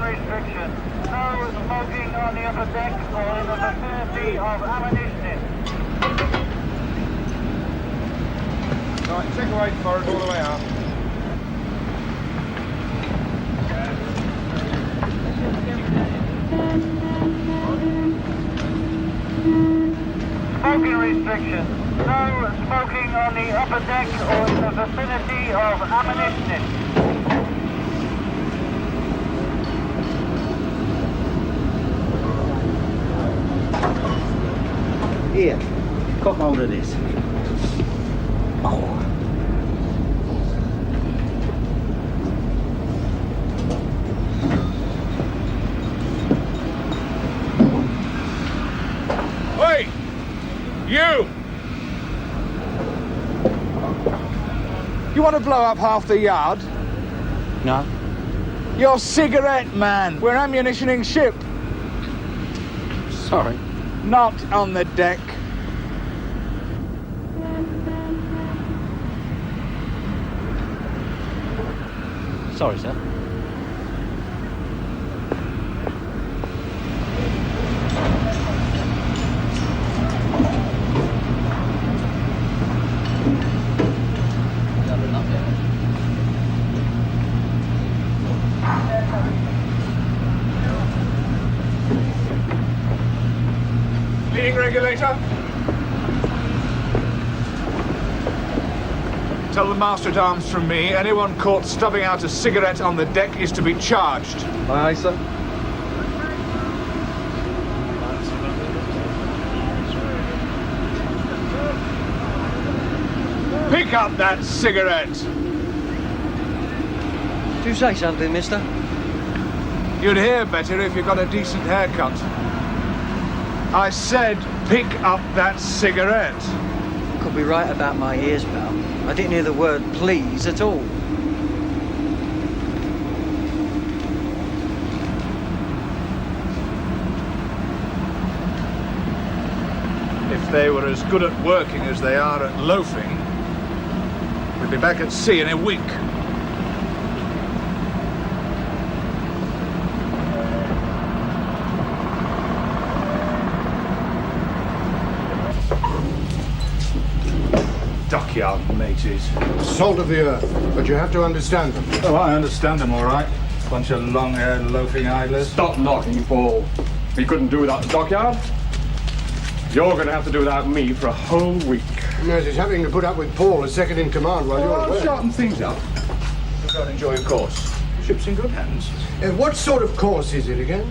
restriction. No smoking on the upper deck or in the vicinity of ammunition. Right, take away for it all the way out. Smoking restriction. No smoking on the upper deck or in the vicinity of ammunition. Here, cock hold of this. Oh. Hey! You! You want to blow up half the yard? No. Your cigarette, man! We're ammunitioning ship. Sorry. Not on the deck. Sorry, sir. Leading regulator. Tell the master-at-arms from me, anyone caught stubbing out a cigarette on the deck is to be charged. Aye, aye, sir. Pick up that cigarette. Do you say something, mister? You'd hear better if you got a decent haircut. I said pick up that cigarette. Could be right about my ears, pal. I didn't hear the word please at all. If they were as good at working as they are at loafing, we'd be back at sea in a week. Dockyard mateys. Salt of the earth, but you have to understand them. Oh, I understand them all right. Bunch of long-haired loafing idlers. Stop knocking, Paul. We couldn't do without the dockyard. You're going to have to do without me for a whole week. Yes, it's having to put up with Paul as second in command while you're I'll away. sharpen things up. Go and enjoy your course. Ship's in good hands. What sort of course is it again?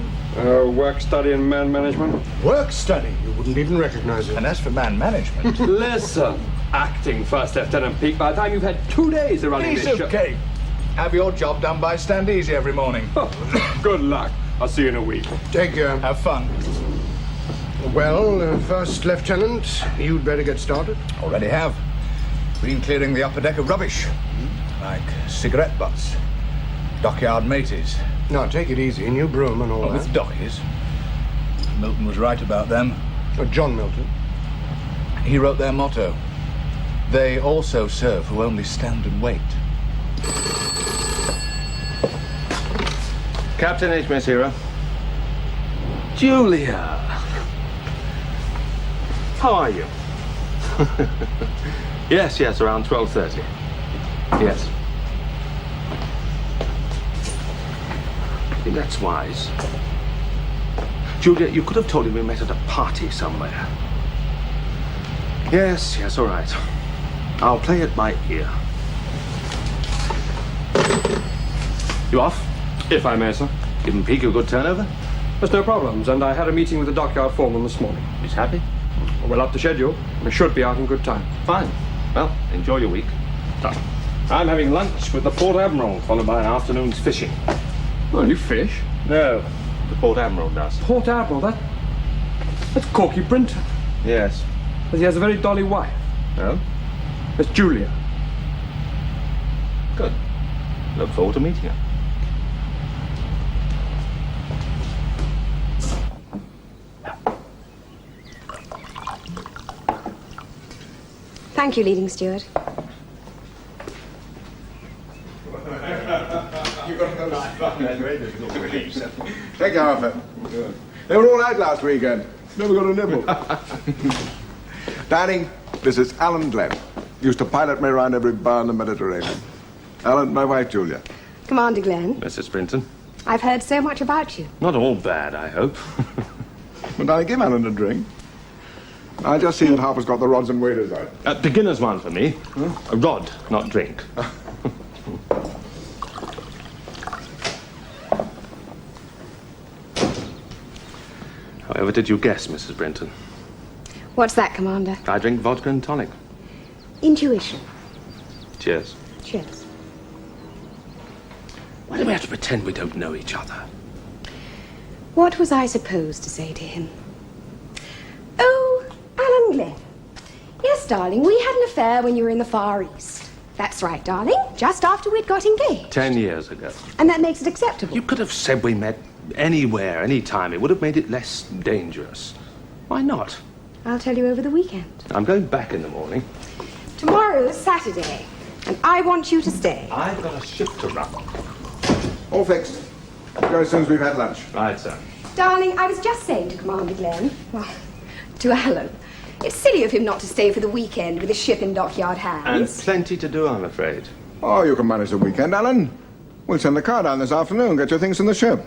Work, study, and man management. Work study. You wouldn't even recognize it. And as for man management... Listen, acting first lieutenant Peake, by the time you've had 2 days of running Piece this of ship. cake. Have your job done by stand easy every morning. Good luck. I'll see you in a week. Take care. Have fun. Well, First Lieutenant, you'd better get started. Already have. Been clearing the upper deck of rubbish. Like cigarette butts, dockyard mateys. Now, take it easy. New broom and all Well, that. with dockies. Milton was right about them. John Milton. He wrote their motto. They also serve who only stand and wait. Captain HMS Hero. Julia. How are you? Yes, around 12:30. Yes. I think that's wise. Julia, you could have told him we met at a party somewhere. Yes, all right. I'll play it by ear. You off? If I may, sir. Given Peake a good turnover? There's no problems, and I had a meeting with the dockyard foreman this morning. He's happy? Well up to schedule. We should be out in good time. Fine. Well, enjoy your week. Done. I'm having lunch with the Port Admiral, followed by an afternoon's fishing. Oh, you fish? No, the Port Admiral does. Port Admiral, that's Corky Brinton. Yes. But he has a very dolly wife. Oh? It's Julia. Good. Look forward to meeting her. Thank you, leading steward. You've got to go as Take care of it. They were all out last weekend. Never got a nibble. Danny, this is Alan Glenn. Used to pilot me around every bar in the Mediterranean. Alan, my wife, Julia. Commander Glenn, Mrs. Brinton. I've heard so much about you. Not all bad, I hope. But I give Alan a drink. I just see that Harper's got the rods and waders out. Beginner's one for me. A rod, not drink. However did you guess, Mrs. Brinton? What's that, Commander? I drink vodka and tonic. Intuition. Cheers. Cheers. Why do we have to pretend we don't know each other? What was I supposed to say to him? Oh, Alan Glenn. Yes, darling, we had an affair when you were in the Far East. That's right, darling. Just after we'd got engaged. 10 years ago. And that makes it acceptable. You could have said we met anywhere, anytime. It would have made it less dangerous. Why not? I'll tell you over the weekend. I'm going back in the morning. Tomorrow's Saturday, and I want you to stay. I've got a ship to run. All fixed. Go as soon as we've had lunch. Right, sir. Darling, I was just saying to Commander Glenn, well, to Alan, it's silly of him not to stay for the weekend with the ship in dockyard And hands. plenty to do, I'm afraid. Oh, you can manage the weekend, Alan. We'll send the car down this afternoon, get your things in the ship.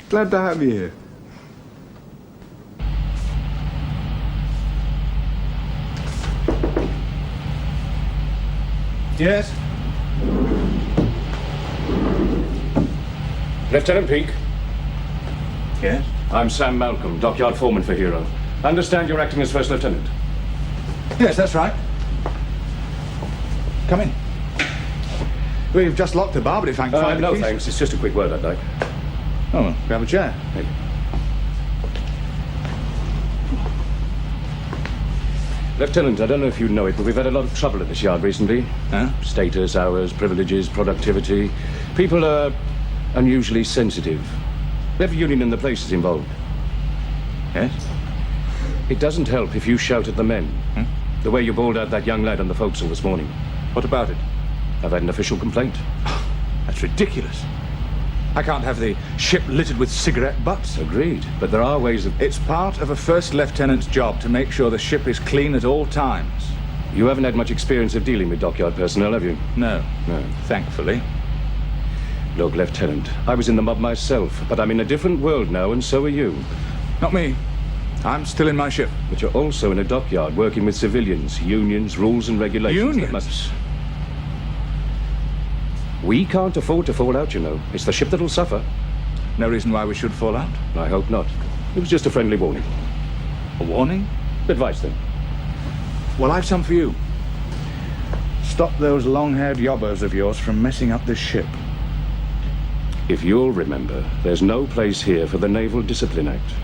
Glad to have you here. Yes? Lieutenant Peake, Yes? I'm Sam Malcolm, dockyard foreman for Hero. I understand you're acting as first lieutenant. Yes, that's right. Come in. We've just locked the bar, but if I can find the No, keys- thanks. It's just a quick word, I'd like. Oh, well, grab a chair. Thank you. Lieutenant, I don't know if you know it, but we've had a lot of trouble at this yard recently. Huh? Status, hours, privileges, productivity. People are unusually sensitive. Every union in the place is involved. Yes? It doesn't help if you shout at the men. The way you bawled out that young lad on the forecastle this morning. What about it? I've had an official complaint. That's ridiculous. I can't have the ship littered with cigarette butts. Agreed, but there are ways of... It's part of a first lieutenant's job to make sure the ship is clean at all times. You haven't had much experience of dealing with dockyard personnel, have you? No. No. Thankfully. Look, Lieutenant, I was in the mob myself, but I'm in a different world now, and so are you. Not me. I'm still in my ship. But you're also in a dockyard working with civilians, unions, rules and regulations that Unions? We can't afford to fall out, you know. It's the ship that'll suffer. No reason why we should fall out. I hope not. It was just a friendly warning. A warning? Advice, then. Well, I've some for you. Stop those long-haired yobbers of yours from messing up this ship. If you'll remember, there's no place here for the Naval Discipline Act.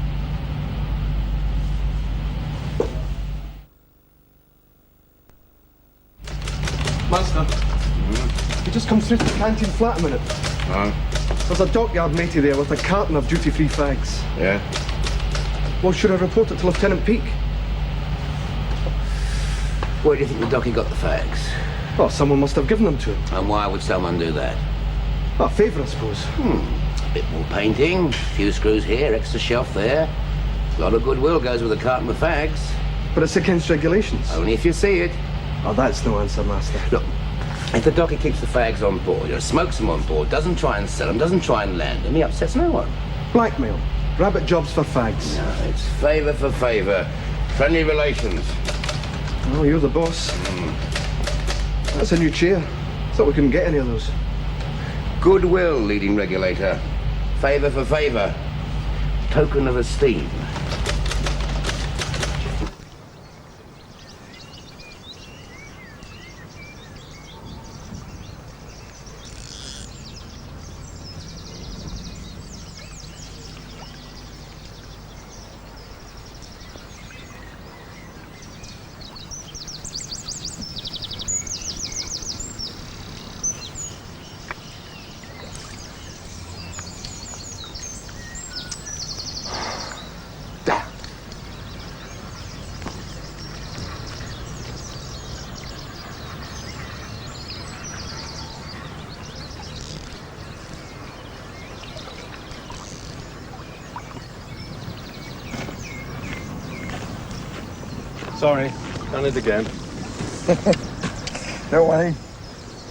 Master, you just come through to the canteen flat a minute. There's a dockyard matey there with a carton of duty-free fags. Yeah? Well, should I report it to Lieutenant Peake? Where do you think the docky got the fags? Well, someone must have given them to him. And why would someone do that? A favour, I suppose. A bit more painting, a few screws here, extra shelf there. A lot of goodwill goes with a carton of fags. But it's against regulations. Only if you see it. Oh, that's no answer, Master. Look, if the docky keeps the fags on board, smokes them on board, doesn't try and sell them, doesn't try and land them, he upsets no one. Blackmail. Rabbit jobs for fags. No, it's favour for favour. Friendly relations. Oh, you're the boss. That's a new chair. Thought we couldn't get any of those. Goodwill, leading regulator. Favour for favour. Token of esteem. Sorry, done it again. Don't worry.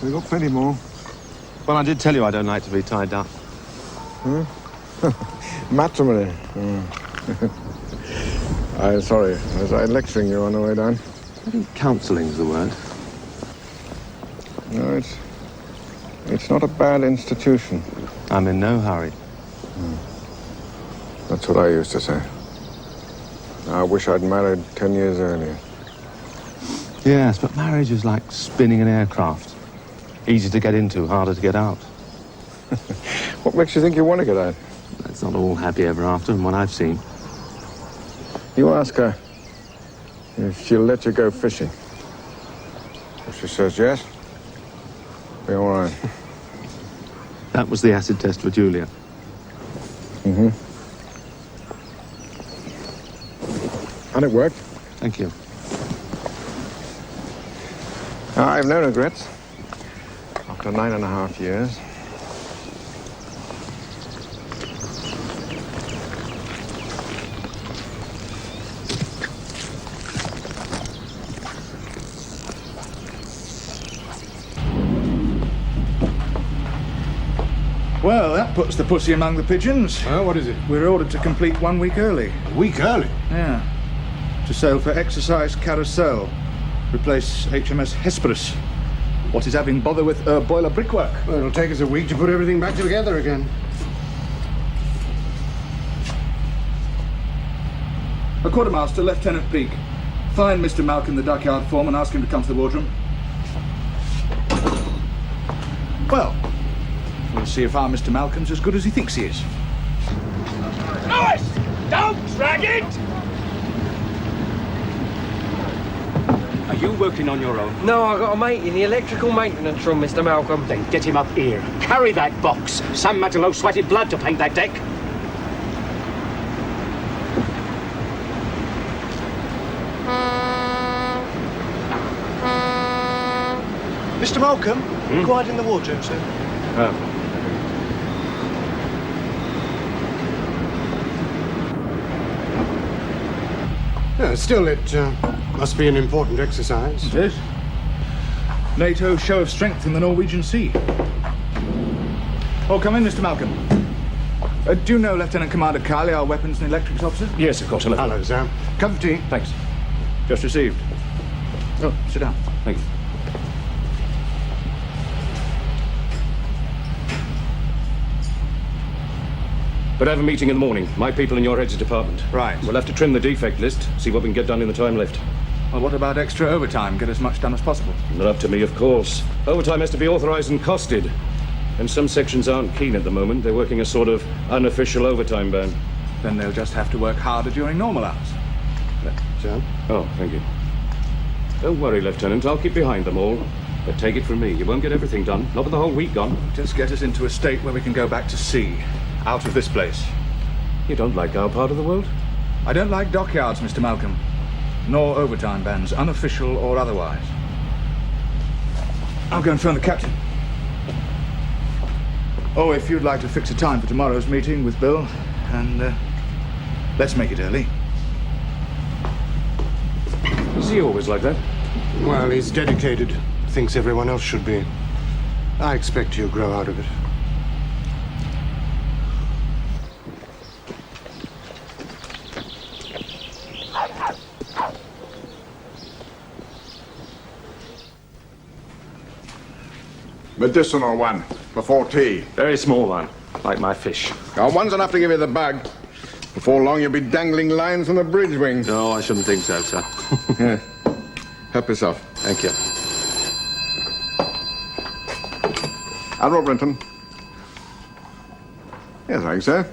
We've got plenty more. Well, I did tell you I don't like to be tied up. Matrimony. I'm sorry. Was I lecturing you on the way down? I think counselling's the word. No, it's not a bad institution. I'm in no hurry. That's what I used to say. I wish I'd married 10 years earlier. Yes, but marriage is like spinning an aircraft. Easy to get into, harder to get out. What makes you think you want to get out? It's not all happy ever after, from what I've seen. You ask her if she'll let you go fishing. If she says yes, be all right. That was the acid test for Julia. Mm-hmm. And it worked. Thank you. I've no regrets. After 9.5 years. Well, that puts the pussy among the pigeons. Well, what is it? We're ordered to complete 1 week early. A week early? Yeah. To sail for exercise carousel. Replace HMS Hesperus. What is having bother with boiler brickwork? Well, it'll take us a week to put everything back together again. A quartermaster, Lieutenant Peake. Find Mr. Malcolm, the dockyard foreman, ask him to come to the wardroom. Well, we'll see if our Mr. Malcolm's as good as he thinks he is. Lois! Don't drag it! Are you working on your own? No, I got a mate in the electrical maintenance room, Mr. Malcolm. Then get him up here. Carry that box. Some Matterlow sweated blood to paint that deck. Mr. Malcolm, quiet in the wardroom, sir. Still, it must be an important exercise. It is. NATO's show of strength in the Norwegian Sea. Oh, come in, Mr. Malcolm. Do you know Lieutenant Commander Kiley, our weapons and electrics officer? Yes, of course. Hello. Hello, sir. Cup of tea. Thanks. Just received. Oh, sit down. Thank you. But I have a meeting in the morning. My people in your head's department. Right. We'll have to trim the defect list, see what we can get done in the time left. Well, what about extra overtime? Get as much done as possible. Not up to me, of course. Overtime has to be authorized and costed. And some sections aren't keen at the moment. They're working a sort of unofficial overtime ban. Then they'll just have to work harder during normal hours. Sir? Oh, thank you. Don't worry, Lieutenant. I'll keep behind them all. But take it from me, you won't get everything done. Not with the whole week gone. Just get us into a state where we can go back to sea. Out of this place. You don't like our part of the world? I don't like dockyards, Mr. Malcolm. Nor overtime bans, unofficial or otherwise. I'll go and phone the captain. Oh, if you'd like to fix a time for tomorrow's meeting with Bill, and let's make it early. Is he always like that? Well, he's dedicated. Thinks everyone else should be. I expect he'll grow out of it. Medicinal one, before tea. Very small one, like my fish. Oh, one's enough to give you the bug. Before long, you'll be dangling lines from the bridge wing. No, I shouldn't think so, sir. Yeah. Help yourself. Thank you. Admiral Brinton. Yes, thanks, sir.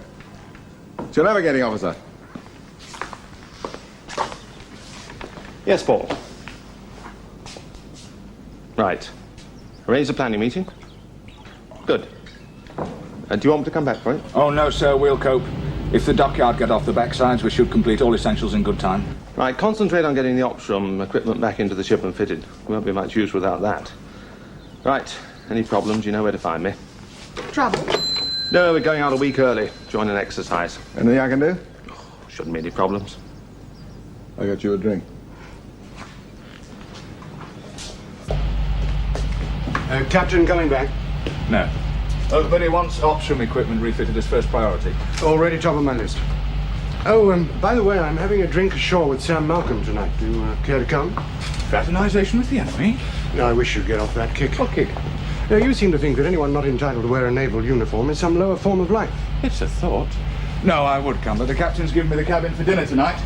It's your navigating officer. Yes, Paul. Right. Arrange a planning meeting? Good. Do you want me to come back for it? Oh, no, sir, we'll cope. If the dockyard get off the backsides, we should complete all essentials in good time. Right, concentrate on getting the ops room equipment back into the ship and fitted. We won't be much use without that. Right, any problems, you know where to find me. Trouble? No, we're going out a week early. Join an exercise. Anything I can do? Shouldn't be any problems. I got you a drink. Captain coming back? No. But he wants ops room equipment refitted as first priority. Already top of my list. Oh, by the way, I'm having a drink ashore with Sam Malcolm tonight. Do you care to come? Fraternization with the enemy? No, I wish you'd get off that kick. What kick? Now, you seem to think that anyone not entitled to wear a naval uniform is some lower form of life. It's a thought. No, I would come, but the captain's given me the cabin for dinner tonight.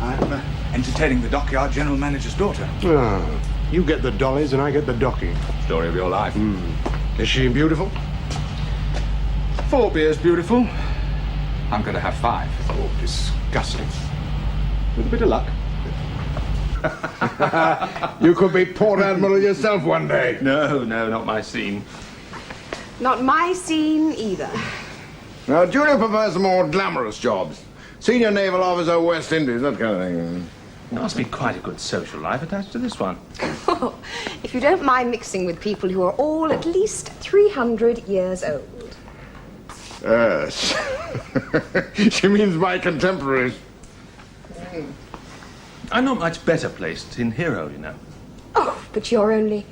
I'm entertaining the dockyard general manager's daughter. Ah, you get the dollies and I get the docky. Story of your life. Is she beautiful? 4 beers beautiful. I'm going to have 5. Oh, disgusting. With a bit of luck. You could be Port Admiral yourself one day. No, not my scene. Not my scene either. Now, Julia prefers the more glamorous jobs. Senior naval officer, West Indies, that kind of thing. There must be quite a good social life attached to this one. Oh, if you don't mind mixing with people who are all at least 300 years old. Yes. She means my contemporaries. I'm not much better placed in Hero, you know. Oh, but you're only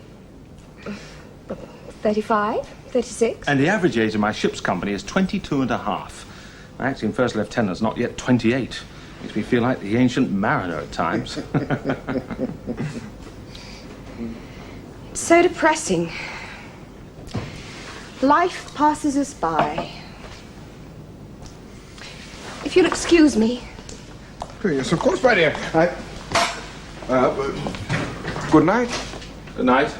35, 36? And the average age of my ship's company is 22 and a half. My acting first lieutenant's not yet 28. Makes me feel like the ancient mariner at times. It's so depressing. Life passes us by. If you'll excuse me. Yes, of course, my dear. Good night. Good night.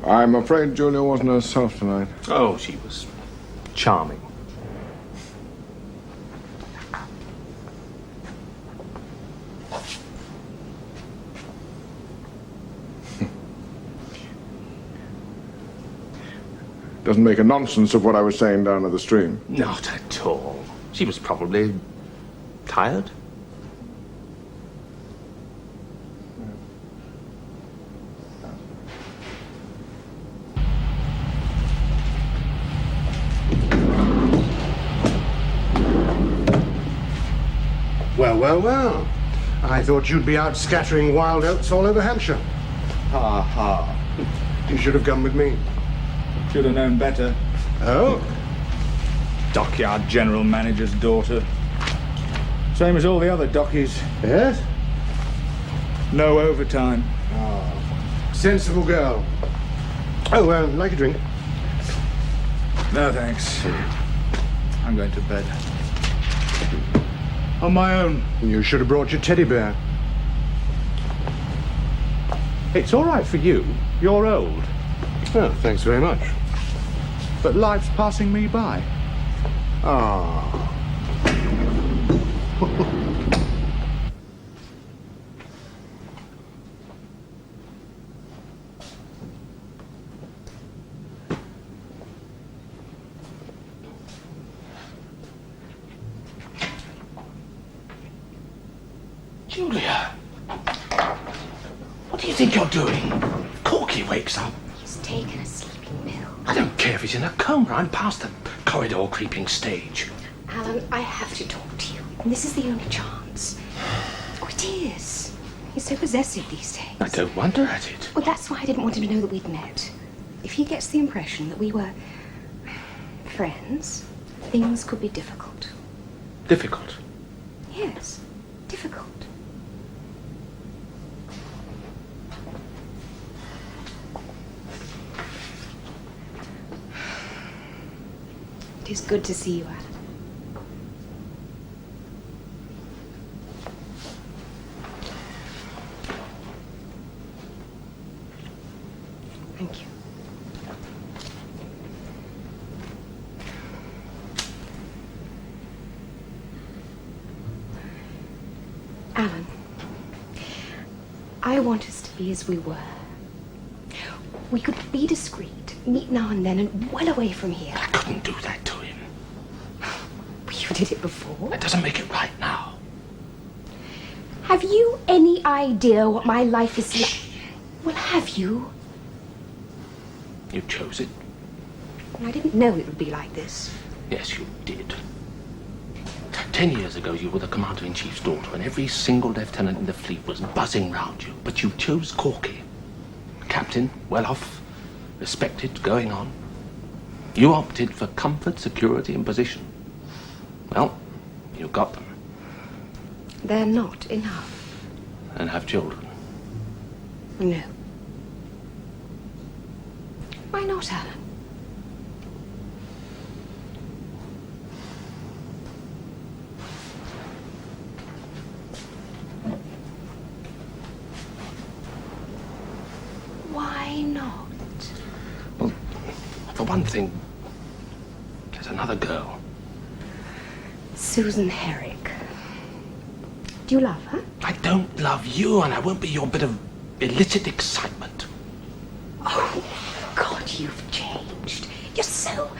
I'm afraid Julia wasn't herself tonight. Oh, she was charming. Doesn't make a nonsense of what I was saying down at the stream. Not at all. She was probably tired. Well. I thought you'd be out scattering wild oats all over Hampshire. Ha ha. You should have come with me. Should have known better. Oh? Dockyard general manager's daughter. Same as all the other dockies. Yes? No overtime. Oh, sensible girl. Oh, like a drink? No, thanks. I'm going to bed. On my own. You should have brought your teddy bear. It's all right for you. You're old. Oh, thanks very much. But life's passing me by. Ah. Julia, what do you think you're doing? Corky wakes up. He's taken a sleeping pill. I don't care if he's in a coma. I'm past the corridor creeping stage. Alan, I have to talk to you. And this is the only chance. Oh, it is. He's so possessive these days. I don't wonder at it. Well, that's why I didn't want him to know that we'd met. If he gets the impression that we were friends, things could be difficult. Difficult? Yes, difficult. It is good to see you, Alan. Thank you. Alan, I want us to be as we were. We could be discreet, meet now and then, and well away from here. I couldn't do that to him. You did it before. That doesn't make it right now. Have you any idea what my life is like? Well, have you? You chose it. I didn't know it would be like this. Yes, you did. 10 years ago, you were the Commander-in-Chief's daughter, and every single lieutenant in the fleet was buzzing round you. But you chose Corky. Captain, well off, respected, going on. You opted for comfort, security, and position. Well, you got them. They're not enough. And have children. No. Why not, Alan? Why not? Well, for one thing, there's another girl. Susan Herrick. Do you love her? I don't love you, and I won't be your bit of illicit excitement. Oh, God, you've changed. You're so...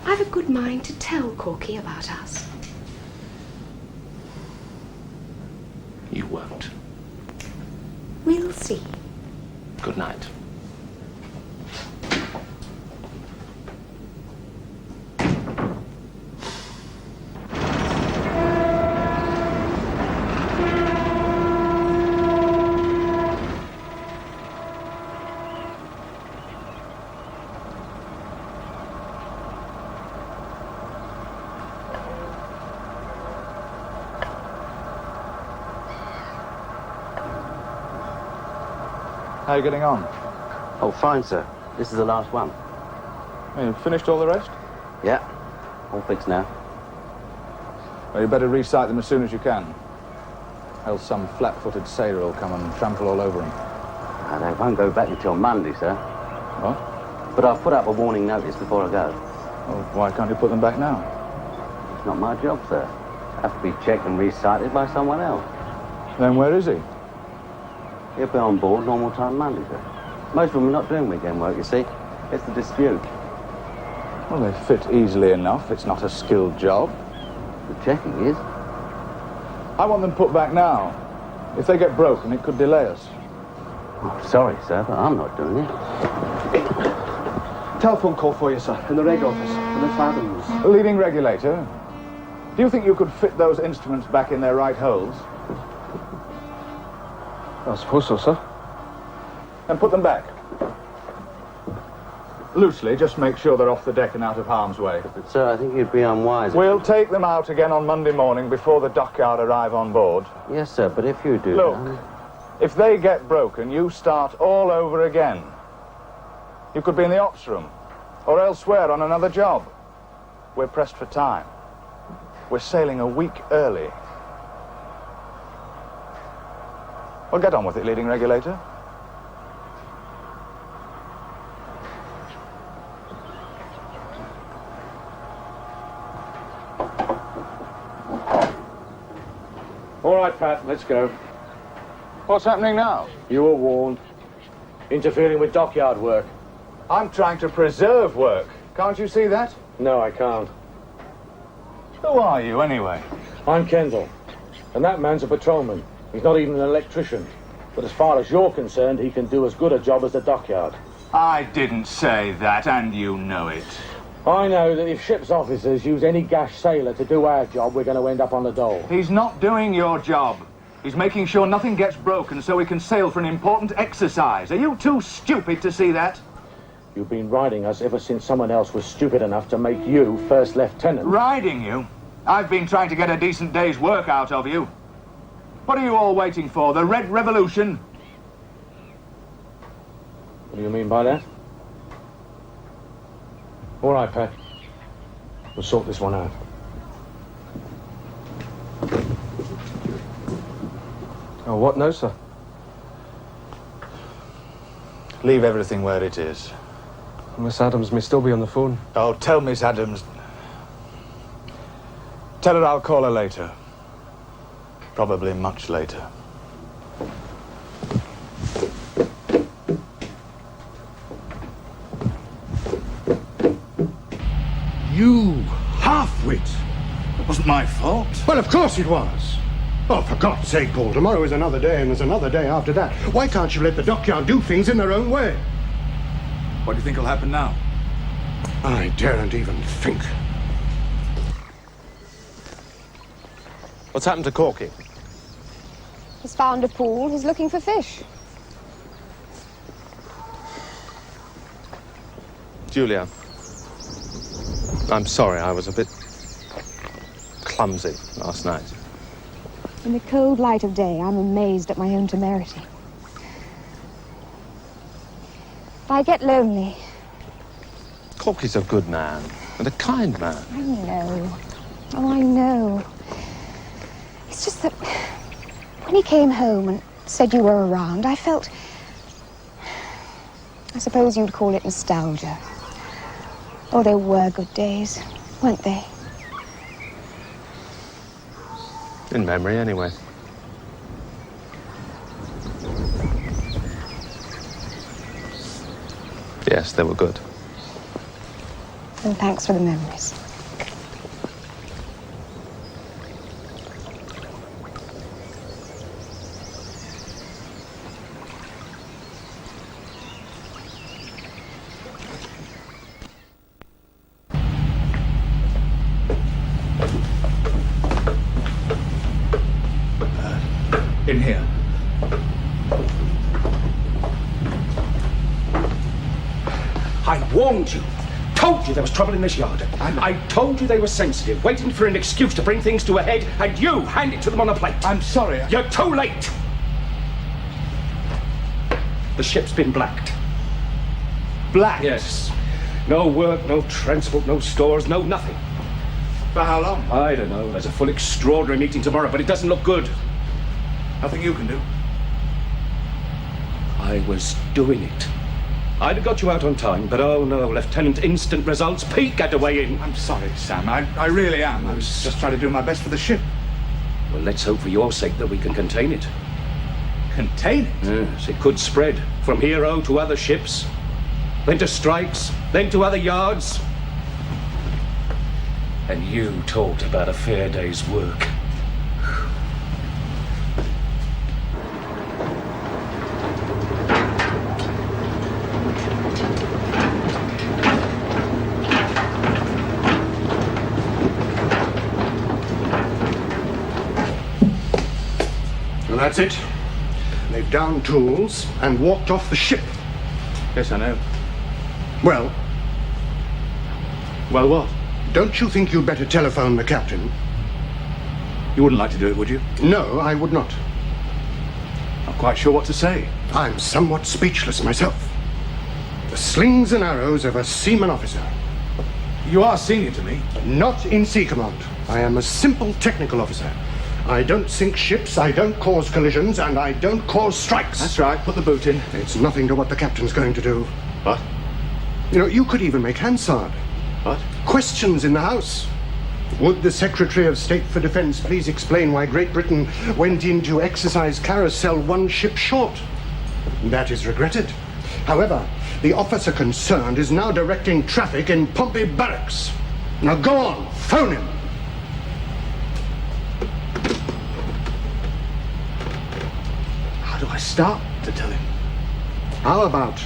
I've a good mind to tell Corky about us. You won't. We'll see. Good night. How are you getting on? Oh, fine, sir. This is the last one. You finished all the rest? Yeah, all fixed now. Well, you better resight them as soon as you can. Else some flat-footed sailor will come and trample all over them. They won't go back until Monday, sir. What? But I've put up a warning notice before I go. Well, why can't you put them back now? It's not my job, sir. Have to be checked and recited by someone else. Then where is he? He'll be on board normal time Monday, sir. Most of them are not doing weekend work, you see. It's the dispute. Well, they fit easily enough. It's not a skilled job. The checking is. I want them put back now. If they get broken, it could delay us. Oh, sorry, sir, but I'm not doing it. Telephone call for you, sir, in the reg office, for Miss Adams. The leading regulator. Do you think you could fit those instruments back in their right holes? I suppose so, sir. Then put them back. Loosely, just make sure they're off the deck and out of harm's way. But, sir, I think you'd be unwise. We'll take them out again on Monday morning before the dockyard arrive on board. Yes, sir, but if you do... Look, if they get broken, you start all over again. You could be in the ops room or elsewhere on another job. We're pressed for time. We're sailing a week early. Well, get on with it, leading regulator. All right, Pat, let's go. What's happening now? You were warned. Interfering with dockyard work. I'm trying to preserve work. Can't you see that? No, I can't. Who are you, anyway? I'm Kendall, and that man's a patrolman. He's not even an electrician. But as far as you're concerned, he can do as good a job as the dockyard. I didn't say that, and you know it. I know that if ship's officers use any gash sailor to do our job, we're going to end up on the dole. He's not doing your job. He's making sure nothing gets broken so we can sail for an important exercise. Are you too stupid to see that? You've been riding us ever since someone else was stupid enough to make you first lieutenant. Riding you? I've been trying to get a decent day's work out of you. What are you all waiting for? The Red Revolution? What do you mean by that? All right, Pat. We'll sort this one out. Oh, what now, sir? Leave everything where it is. Miss Adams may still be on the phone. Oh, tell Miss Adams. Tell her I'll call her later. Probably much later. You half-wit! Was wasn't my fault. Well, of course it was. Oh, for God's sake, Paul, tomorrow is another day and there's another day after that. Why can't you let the dockyard do things in their own way? What do you think will happen now? I daren't even think. What's happened to Corky? He's found a pool. He's looking for fish. Julia, I'm sorry, I was a bit clumsy last night. In the cold light of day, I'm amazed at my own temerity. I get lonely. Corky's a good man, and a kind man. I know. Oh, I know. It's just that when he came home and said you were around, I felt... I suppose you'd call it nostalgia. Oh, they were good days, weren't they? In memory, anyway. Yes, they were good. And thanks for the memories. In here. I warned you. Told you there was trouble in this yard. I told you they were sensitive, waiting for an excuse to bring things to a head, and you hand it to them on a plate. I'm sorry. You're too late. The ship's been blacked. Black? Yes. No work, no transport, no stores, no nothing. For how long? I don't know. There's a full extraordinary meeting tomorrow, but it doesn't look good. Nothing you can do. I was doing it. I'd have got you out on time, but oh no, Lieutenant, instant results. Pete had to weigh in. I'm sorry, Sam. I really am. I was just trying to do my best for the ship. Well, let's hope for your sake that we can contain it. Contain it? Yes, it could spread from Hero to other ships, then to strikes, then to other yards. And you talked about a fair day's work. Well, that's it. They've downed tools and walked off the ship. Yes, I know. Well? Well, what? Don't you think you'd better telephone the captain? You wouldn't like to do it, would you? No, I would not. Not quite sure what to say. I'm somewhat speechless myself. The slings and arrows of a seaman officer. You are senior to me. Not in Sea Command. I am a simple technical officer. I don't sink ships, I don't cause collisions, and I don't cause strikes. That's right. Put the boot in. It's nothing to what the captain's going to do. What? You know, you could even make Hansard. What? Questions in the House. Would the Secretary of State for Defense please explain why Great Britain went into exercise carousel one ship short? That is regretted. However, the officer concerned is now directing traffic in Pompey Barracks. Now go on, phone him. How do I start to tell him? How about,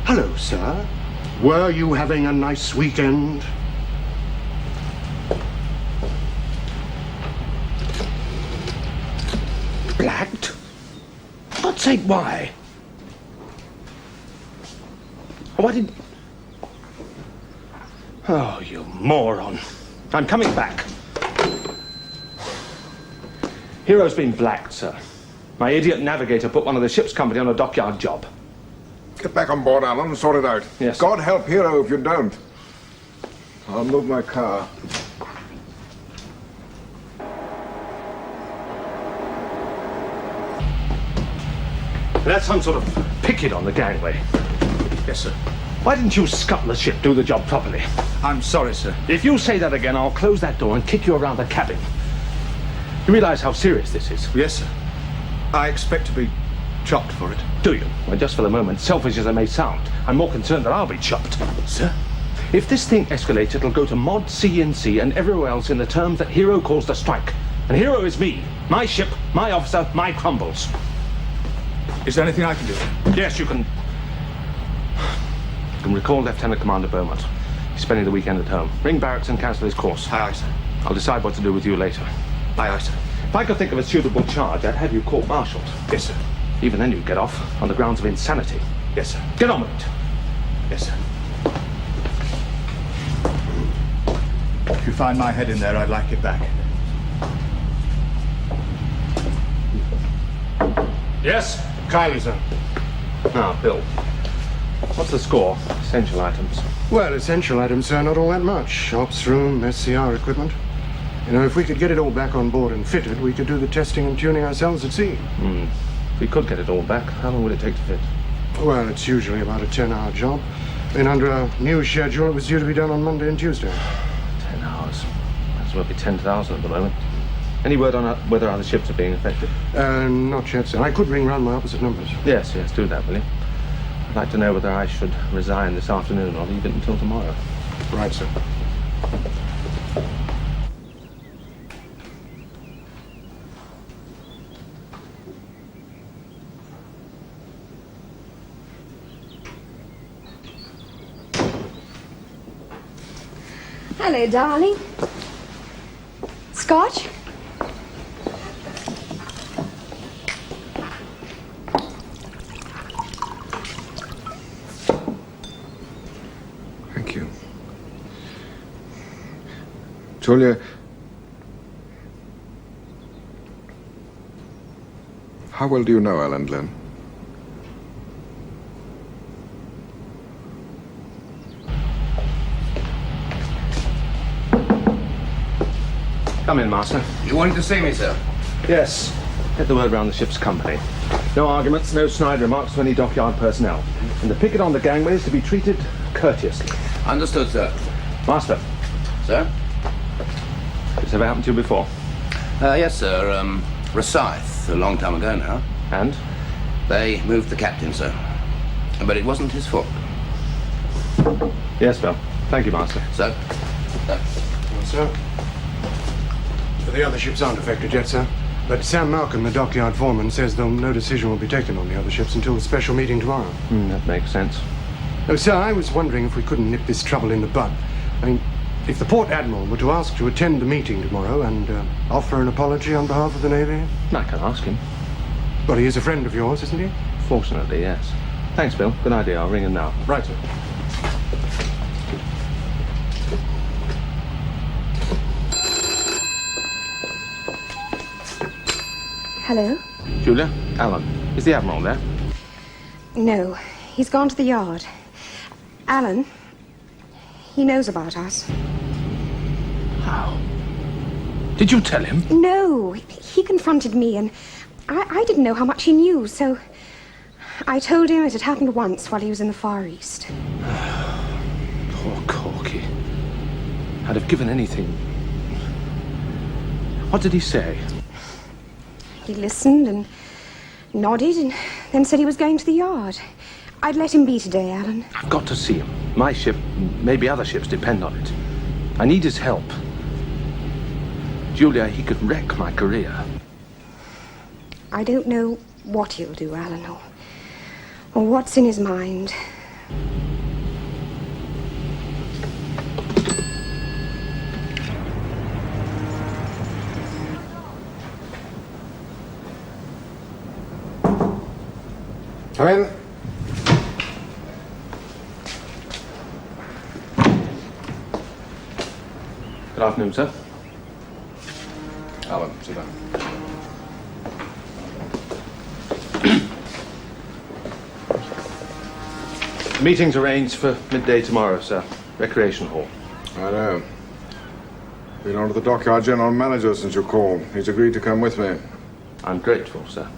hello, sir. Were you having a nice weekend? Blacked? For God's sake, why? Why did... Oh, you moron. I'm coming back. Hero's been blacked, sir. My idiot navigator put one of the ship's company on a dockyard job. Get back on board, Alan, and sort it out. Yes. God help Hero if you don't. I'll move my car. That's some sort of picket on the gangway. Yes, sir. Why didn't you scuttle the ship, do the job properly? I'm sorry, sir. If you say that again, I'll close that door and kick you around the cabin. You realize how serious this is? Yes, sir. I expect to be chopped for it. Do you? Well, just for the moment, selfish as it may sound, I'm more concerned that I'll be chopped. Sir? If this thing escalates, it'll go to Mod C&C and everywhere else in the terms that Hero calls the strike. And Hero is me. My ship, my officer, my crumbles. Is there anything I can do? Yes, you can recall Lieutenant Commander Beaumont. He's spending the weekend at home. Ring barracks and cancel his course. Aye, aye, sir. I'll decide what to do with you later. Aye, aye, sir. If I could think of a suitable charge, I'd have you court-martialed. Yes, sir. Even then you'd get off on the grounds of insanity. Yes, sir. Get on with it. Yes, sir. If you find my head in there, I'd like it back. Yes? Kylie, sir. Now, Bill, what's the score? Essential items. Well, essential items, sir, not all that much. Ops room, SCR equipment. You know, if we could get it all back on board and fitted, we could do the testing and tuning ourselves at sea. If we could get it all back, how long would it take to fit? Well, it's usually about a 10-hour job. And under our new schedule, it was due to be done on Monday and Tuesday. 10 hours. Might as well be 10,000 at the moment. Any word on whether other ships are being affected? Not yet, sir. I could ring round my opposite numbers. Yes, do that, will you? I'd like to know whether I should resign this afternoon or leave it until tomorrow. Right, sir. Hello, darling. Scotch? Thank you. Julia, how well do you know Alan Glenn? Come in, Master. You wanted to see me, sir? Yes. Get the word round the ship's company. No arguments, no snide remarks to any dockyard personnel. And the picket on the gangway is to be treated courteously. Understood, sir. Master. Sir? This ever happened to you before? Yes, sir. Rosyth, a long time ago now. And? They moved the captain, sir. But it wasn't his fault. Yes, Bill. Thank you, Master. So? Well, sir. The other ships aren't affected yet, sir. But Sam Malcolm, the dockyard foreman, says though no decision will be taken on the other ships until the special meeting tomorrow. That makes sense. Oh, sir, I was wondering if we couldn't nip this trouble in the bud. I mean, if the Port Admiral were to ask to attend the meeting tomorrow and offer an apology on behalf of the Navy? I can ask him. Well, he is a friend of yours, isn't he? Fortunately, yes. Thanks, Bill. Good idea. I'll ring him now. Right, sir. Hello? Julia? Alan. Is the Admiral there? No, he's gone to the yard. Alan, he knows about us. How? Did you tell him? No, he confronted me and I didn't know how much he knew, so I told him it had happened once while he was in the Far East. Poor Corky. I'd have given anything. What did he say? He listened and nodded and then said he was going to the yard. I'd let him be today, Alan. I've got to see him. My ship, maybe other ships, depend on it. I need his help. Julia, he could wreck my career. I don't know what he'll do, Alan, or what's in his mind. Come in. Good afternoon, sir. Alan, sit down. The meeting's arranged for midday tomorrow, sir. Recreation Hall. I know. Been on to the dockyard general manager since you called. He's agreed to come with me. I'm grateful, sir.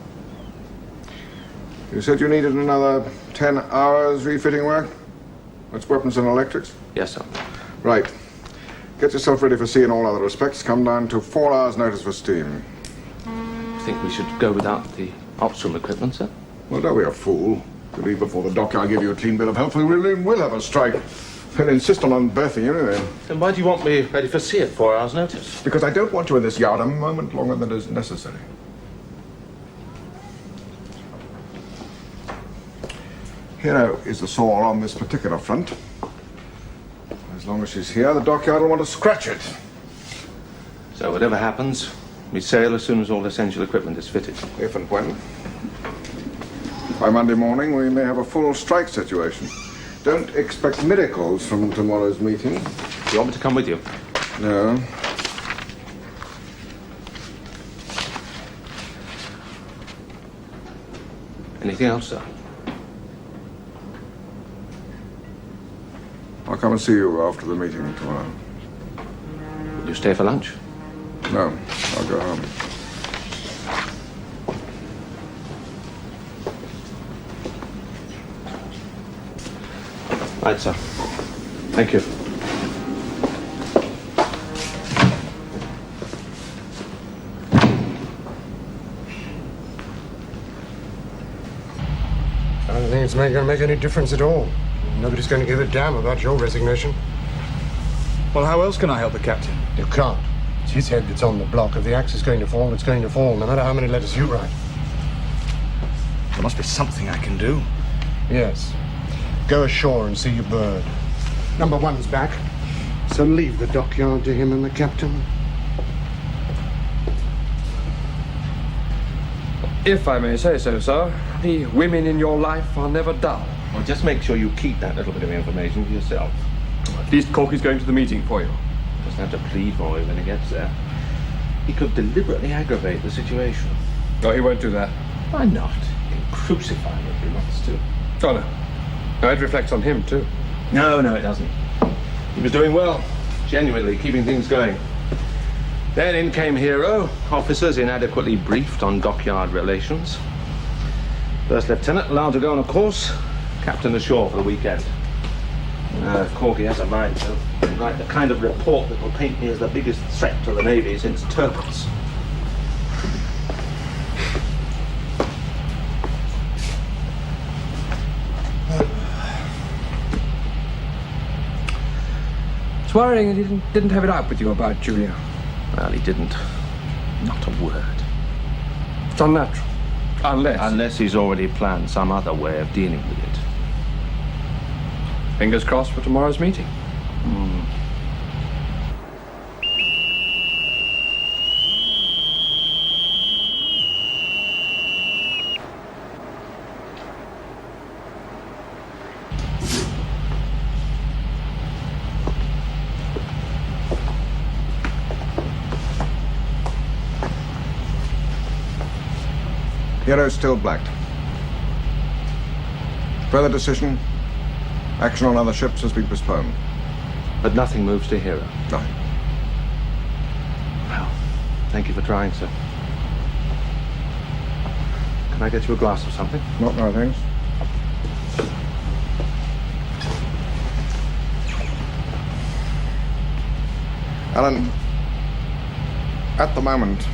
You said you needed another 10 hours refitting work? That's weapons and electrics? Yes, sir. Right. Get yourself ready for sea in all other respects. Come down to 4 hours' notice for steam. You think we should go without the ops room equipment, sir? Well, don't be a fool. If you leave before the dockyard give you a clean bill of health, we will have a strike. They'll insist on unberthing you anyway. Then why do you want me ready for sea at 4 hours' notice? Because I don't want you in this yard a moment longer than is necessary. Hero is the sore on this particular front. As long as she's here, the dockyard will want to scratch it. So whatever happens, we sail as soon as all essential equipment is fitted. If and when. By Monday morning, we may have a full strike situation. Don't expect miracles from tomorrow's meeting. Do you want me to come with you? No. Anything else, sir? I'll come and see you after the meeting tomorrow. Will you stay for lunch? No, I'll go home. Right, sir. Thank you. I don't think it's going to make any difference at all. Nobody's going to give a damn about your resignation. Well, how else can I help the captain? You can't. It's his head that's on the block. If the axe is going to fall, it's going to fall, no matter how many letters you write. There must be something I can do. Yes. Go ashore and see your bird. Number one's back, so leave the dockyard to him and the captain. If I may say so, sir, the women in your life are never dull. Well, just make sure you keep that little bit of information to yourself. At least Corky's going to the meeting for you. Doesn't have to plead for you when he gets there. He could deliberately aggravate the situation. No, he won't do that. Why not? He can crucify him if he wants to. Oh, no. No, it reflects on him, too. No, it doesn't. He was doing well, genuinely keeping things going. Then in came Hero, officers inadequately briefed on dockyard relations. First lieutenant allowed to go on a course, captain ashore for the weekend. If Corky has a mind, so write the kind of report that will paint me as the biggest threat to the Navy since turtles. It's worrying that he didn't have it out with you about Julia. Well, he didn't. Not a word. It's unnatural. Unless he's already planned some other way of dealing with it. Fingers crossed for tomorrow's meeting. Hero's still blacked. Further decision, action on other ships has been postponed. But nothing moves to Hero. Nothing. Well, thank you for trying, sir. Can I get you a glass of something? Not no thanks. Alan, at the moment,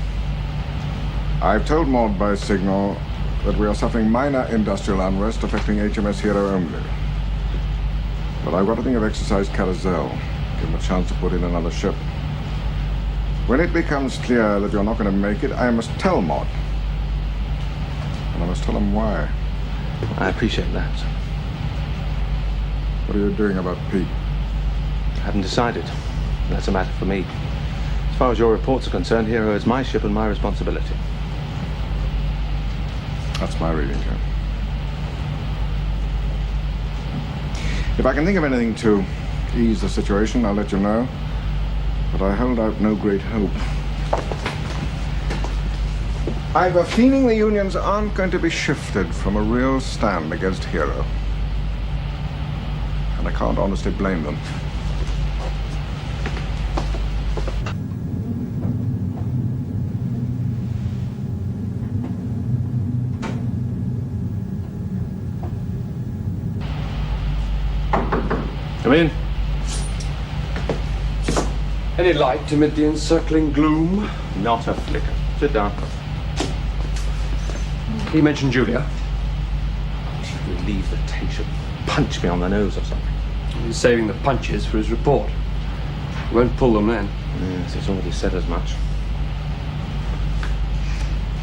I've told Maud by signal that we are suffering minor industrial unrest affecting HMS Hero only. But I've got to think of exercise Carousel, give him a chance to put in another ship. When it becomes clear that you're not going to make it, I must tell Maud. And I must tell him why. I appreciate that, sir. What are you doing about Pete? I haven't decided. That's a matter for me. As far as your reports are concerned, Hero is my ship and my responsibility. That's my reading, Joe. If I can think of anything to ease the situation, I'll let you know. But I hold out no great hope. I have a feeling the unions aren't going to be shifted from a real stand against Hero. And I can't honestly blame them. Come in. Any light amid the encircling gloom? Not a flicker. Sit down. He mentioned Julia. Relieve the tension. Punch me on the nose or something. He's saving the punches for his report. He won't pull them then. Yes, he's already said as much.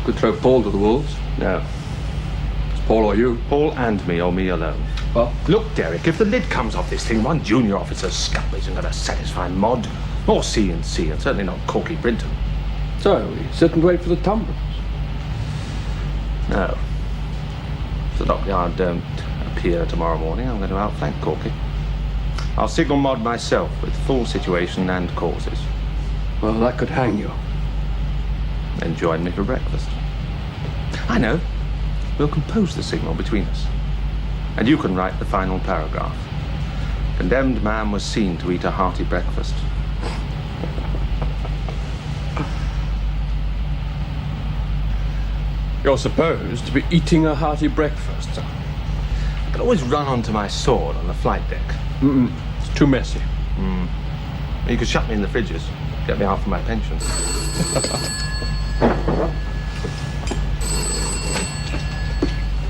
Could throw Paul to the wolves. No. It's Paul or you. Paul and me, or me alone. Well, look, Derek, if the lid comes off this thing, one junior officer's scum isn't going to satisfy Mod, or C&C, and certainly not Corky Brinton. So, we sit and wait for the tumbrils. No. If the dockyard don't appear tomorrow morning, I'm going to outflank Corky. I'll signal Mod myself with full situation and causes. Well, that could hang you. Then join me for breakfast. I know. We'll compose the signal between us. And you can write the final paragraph. Condemned man was seen to eat a hearty breakfast. You're supposed to be eating a hearty breakfast. I can always run onto my sword on the flight deck. It's too messy. You could shut me in the fridges. Get me out for my pension.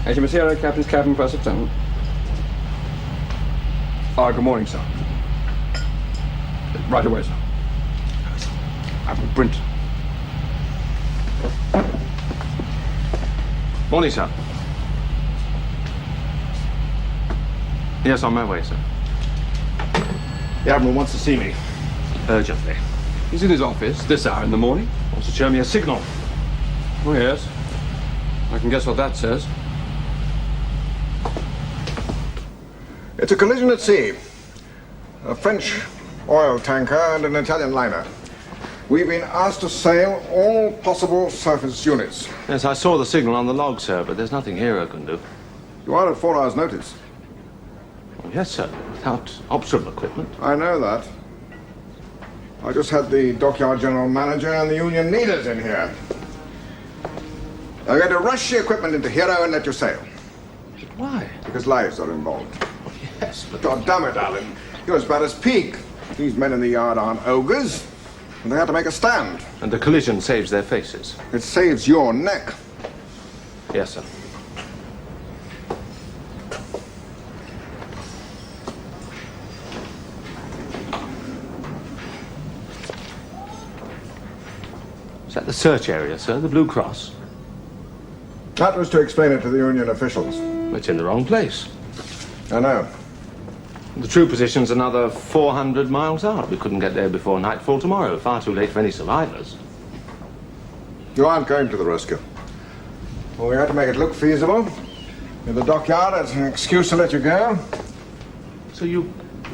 HMS Hero, Captain's cabin, first lieutenant. Good morning, sir. Right away, sir. Admiral Brinton. Morning, sir. Yes, on my way, sir. The Admiral wants to see me. Urgently. He's in his office this hour in the morning. Wants to show me a signal. Oh, yes. I can guess what that says. It's a collision at sea. A French oil tanker and an Italian liner. We've been asked to sail all possible surface units. Yes, I saw the signal on the log, sir, but there's nothing Hero can do. You are at 4 hours' notice. Well, yes, sir, without optional equipment. I know that. I just had the dockyard general manager and the union leaders in here. I'm going to rush the equipment into Hero and let you sail. Why? Because lives are involved. Yes, but... God damn it, Alan. You're as bad as Peak. These men in the yard aren't ogres. And they had to make a stand. And the collision saves their faces. It saves your neck. Yes, sir. Is that the search area, sir? The Blue Cross? That was to explain it to the union officials. It's in the wrong place. I know. The true position's another 400 miles out. We couldn't get there before nightfall tomorrow. Far too late for any survivors. You aren't going to the rescue. Well, we had to make it look feasible. In the dockyard, it's an excuse to let you go. So you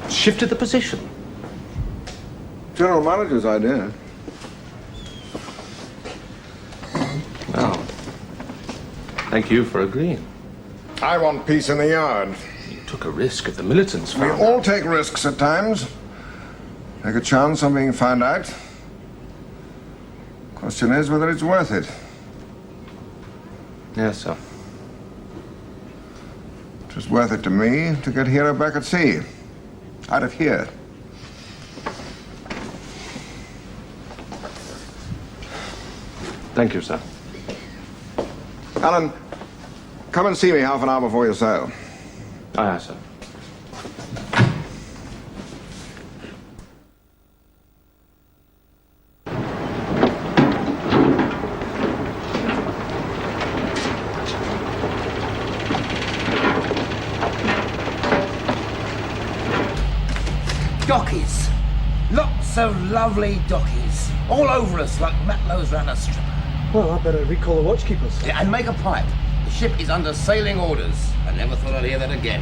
shifted the position? General manager's idea. Well, thank you for agreeing. I want peace in the yard. You took a risk if the militants We found all take risks at times. Take a chance on being found out. Question is whether it's worth it. Yes, sir. It was worth it to me to get Hero back at sea. Out of here. Thank you, sir. Alan, come and see me half an hour before you sail. Aye, aye, sir. Dockies. Lots of lovely dockies. All over us like matlows round a stripper. Well, I better recall the watchkeepers. Yeah, and make a pipe. The ship is under sailing orders. I never thought I'd hear that again.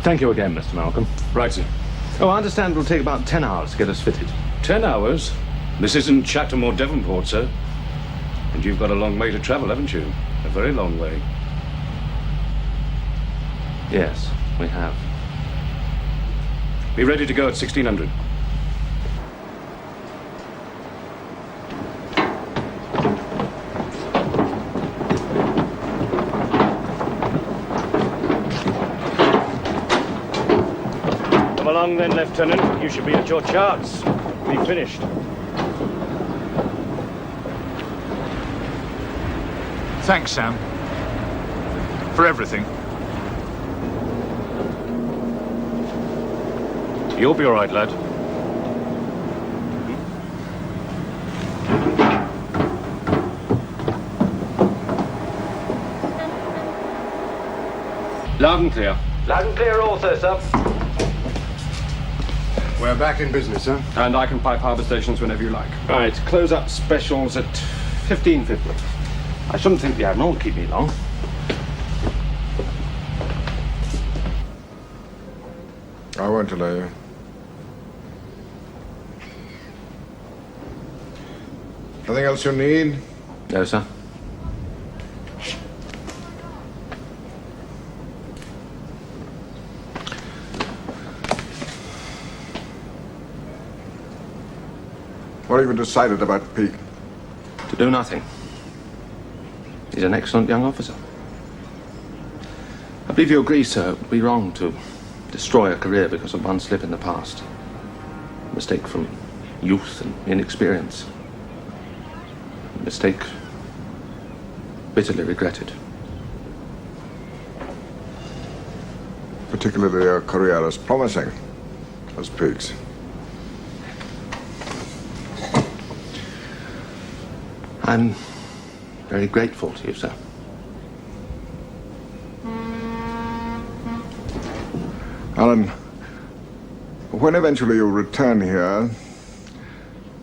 Thank you again, Mr. Malcolm. Right, sir. Oh, I understand it'll take about 10 hours to get us fitted. 10 hours? This isn't Chatham or Devonport, sir. And you've got a long way to travel, haven't you? A very long way. Yes, we have. Be ready to go at 1600. Come along then, Lieutenant. You should be at your charts. We've finished. Thanks, Sam. For everything. You'll be all right, lad. Loud and clear. Loud and clear also, sir. We're back in business, sir. And I can pipe harbour stations whenever you like. Right, close up specials at 15.50. I shouldn't think the Admiral will keep me long. I won't delay you. Anything else you need? No, sir. What have you decided about Peake? To do nothing. He's an excellent young officer. I believe you agree, sir, it would be wrong to destroy a career because of one slip in the past. A mistake from youth and inexperience. A mistake bitterly regretted. Particularly a career as promising as Peake's. I'm very grateful to you, sir. Alan, when eventually you return here,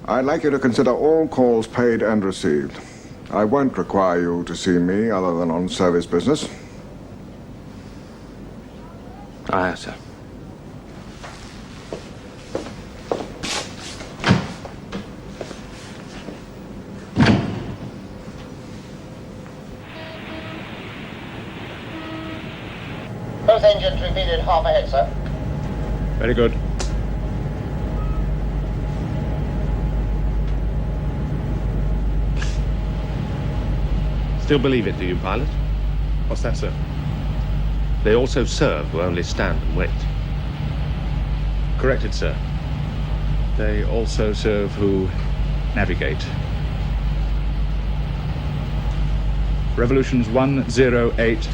I'd like you to consider all calls paid and received. I won't require you to see me other than on service business. Aye, sir. Both engines repeated half ahead, sir. Very good. Still believe it, do you, pilot? What's that, sir? They also serve who only stand and wait. Corrected, sir. They also serve who navigate. Revolutions 108.